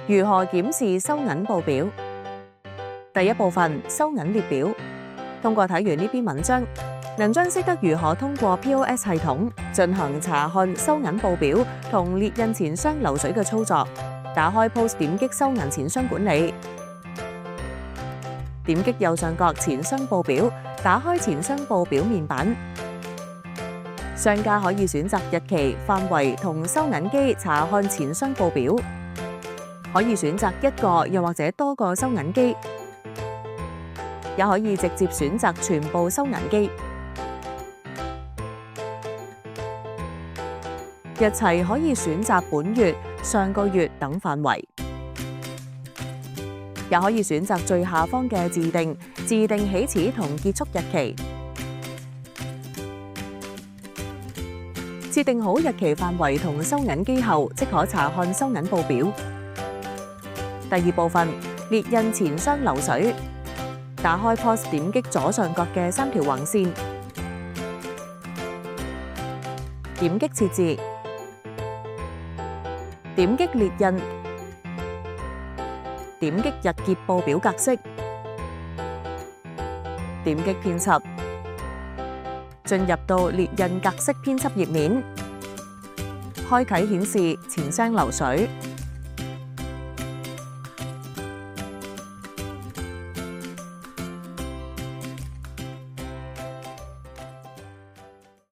如何檢視收銀報表？第一部分，收銀列表。通過睇完呢篇文章，能將識得如何通過 POS 系統進行查看收銀報表同列印錢箱流水嘅操作。打開 POS 點擊收銀錢箱管理，點擊右上角錢箱報表，打開錢箱報表面板。商家可以選擇日期、範圍同收銀機查看錢箱報表，可以選擇一個又或者多個收銀機，也可以直接選擇全部收銀機。日期可以選擇本月、上個月等範圍，也可以選擇最下方嘅自定起始同結束日期。設定好日期範圍同收銀機後，即可查看收銀報表。第二部分，列印錢箱流水。打開 POS 點擊左上角嘅3條橫線，點擊設置，點擊列印，點擊日結報表格式，點擊編輯，進入到列印格式編輯頁面，開啟顯示錢箱流水。